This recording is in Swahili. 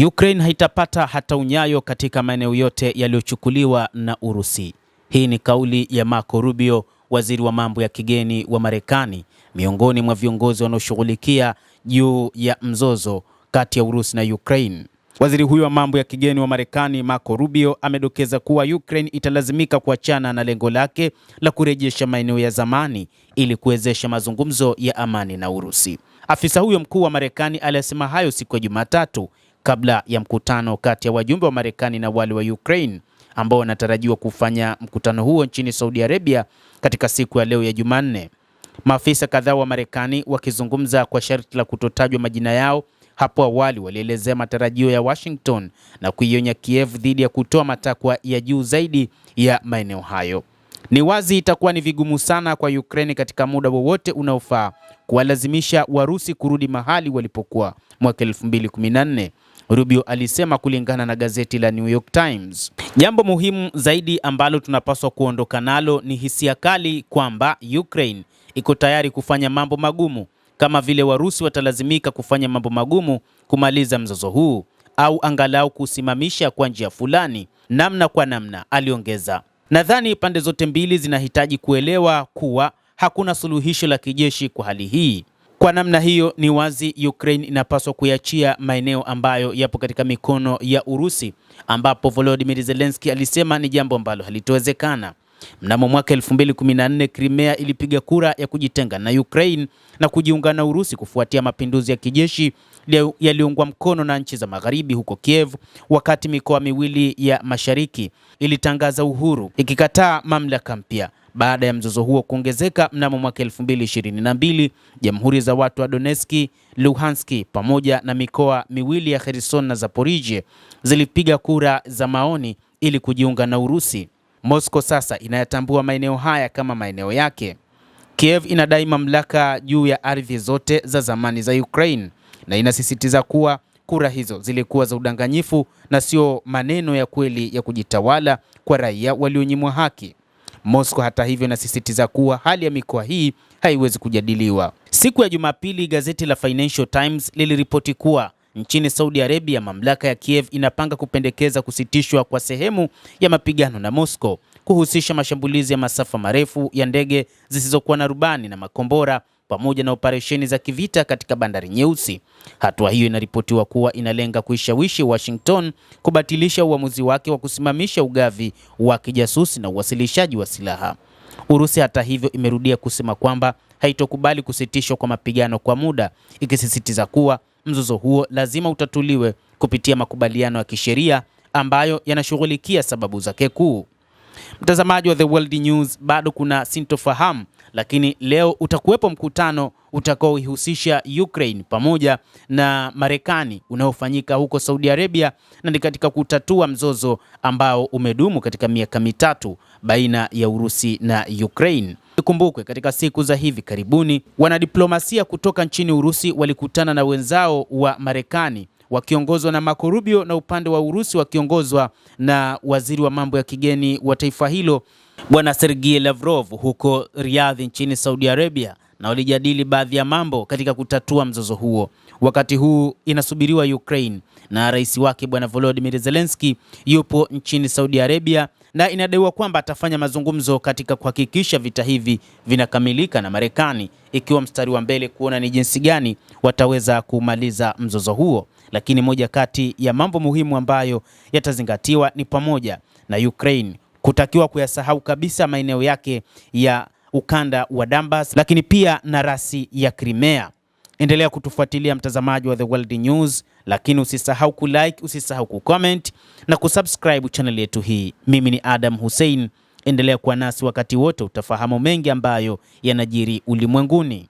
Ukraine haitapata hata unyayo katika maeneo yote yaliyochukuliwa na Urusi. Hii ni kauli ya Marco Rubio, waziri wa mambo ya kigeni wa Marekani, miongoni mwa viongozi wanaoshughulikia juu ya mzozo kati ya Urusi na Ukraine. Waziri huyo wa mambo ya kigeni wa Marekani, Marco Rubio, amedokeza kuwa Ukraine italazimika kuachana na lengo lake la kurejesha maeneo ya zamani ili kuwezesha mazungumzo ya amani na Urusi. Afisa huyo mkuu wa Marekani alisema hayo siku ya Jumatatu kabla ya mkutano kati ya wajumbe wa Marekani na wale wa Ukraine ambao wanatarajiwa kufanya mkutano huo nchini Saudi Arabia katika siku ya leo ya Jumanne. Maafisa kadhaa wa Marekani wakizungumza kwa sharti la kutotajwa majina yao hapo awali walielezea matarajio ya Washington na kuionya Kiev dhidi ya kutoa matakwa ya juu zaidi ya maeneo hayo. Ni wazi itakuwa ni vigumu sana kwa Ukraine katika muda wowote unaofaa kuwalazimisha Warusi kurudi mahali walipokuwa mwaka 2014. Rubio alisema kulingana na gazeti la New York Times. Jambo muhimu zaidi ambalo tunapaswa kuondoka nalo ni hisia kali kwamba Ukraine iko tayari kufanya mambo magumu, kama vile Warusi watalazimika kufanya mambo magumu kumaliza mzozo huu au angalau kusimamisha kwa njia fulani, namna kwa namna, aliongeza. Nadhani pande zote mbili zinahitaji kuelewa kuwa hakuna suluhisho la kijeshi kwa hali hii. Kwa namna hiyo, ni wazi Ukraine inapaswa kuiachia maeneo ambayo yapo katika mikono ya Urusi, ambapo Volodymyr Zelensky alisema ni jambo ambalo halitowezekana. Mnamo mwaka 2014 Crimea ilipiga kura ya kujitenga na Ukraine na kujiunga na Urusi kufuatia mapinduzi ya kijeshi yaliyoungwa mkono na nchi za Magharibi huko Kiev, wakati mikoa miwili ya Mashariki ilitangaza uhuru ikikataa mamlaka mpya. Baada ya mzozo huo kuongezeka mnamo mwaka 2022, jamhuri za watu wa Donetsk, Luhansk pamoja na mikoa miwili ya Kherson na Zaporizhia zilipiga kura za maoni ili kujiunga na Urusi. Moscow sasa inayatambua maeneo haya kama maeneo yake. Kiev inadai mamlaka juu ya ardhi zote za zamani za Ukraine na inasisitiza kuwa kura hizo zilikuwa za udanganyifu na sio maneno ya kweli ya kujitawala kwa raia walionyimwa haki. Moscow hata hivyo inasisitiza kuwa hali ya mikoa hii haiwezi kujadiliwa. Siku ya Jumapili, gazeti la Financial Times liliripoti kuwa nchini Saudi Arabia, mamlaka ya Kiev inapanga kupendekeza kusitishwa kwa sehemu ya mapigano na Moscow, kuhusisha mashambulizi ya masafa marefu ya ndege zisizokuwa na rubani na makombora pamoja na operesheni za kivita katika bandari Nyeusi. Hatua hiyo inaripotiwa kuwa inalenga kuishawishi Washington kubatilisha uamuzi wake wa kusimamisha ugavi wa kijasusi na uwasilishaji wa silaha. Urusi hata hivyo imerudia kusema kwamba haitokubali kusitishwa kwa mapigano kwa muda, ikisisitiza kuwa mzozo huo lazima utatuliwe kupitia makubaliano ya kisheria ambayo yanashughulikia sababu zake kuu. Mtazamaji wa The World News, bado kuna sintofahamu, lakini leo utakuwepo mkutano utakaoihusisha Ukraine pamoja na Marekani unaofanyika huko Saudi Arabia, na ni katika kutatua mzozo ambao umedumu katika miaka mitatu baina ya Urusi na Ukraine. Ikumbukwe katika siku za hivi karibuni wanadiplomasia kutoka nchini Urusi walikutana na wenzao wa Marekani wakiongozwa na Marco Rubio na upande wa Urusi wakiongozwa na waziri wa mambo ya kigeni wa taifa hilo Bwana Sergei Lavrov huko Riyadh nchini Saudi Arabia, na walijadili baadhi ya mambo katika kutatua mzozo huo. Wakati huu inasubiriwa Ukraine na rais wake Bwana Volodymyr Zelensky yupo nchini Saudi Arabia, na inadaiwa kwamba atafanya mazungumzo katika kuhakikisha vita hivi vinakamilika, na Marekani ikiwa mstari wa mbele kuona ni jinsi gani wataweza kumaliza mzozo huo. Lakini moja kati ya mambo muhimu ambayo yatazingatiwa ni pamoja na Ukraine kutakiwa kuyasahau kabisa maeneo yake ya ukanda wa Donbas, lakini pia na rasi ya Crimea. Endelea kutufuatilia mtazamaji wa The World News, lakini usisahau kulike, usisahau kucomment na kusubscribe channel yetu hii. Mimi ni Adam Hussein, endelea kuwa nasi wakati wote, utafahamu mengi ambayo yanajiri ulimwenguni.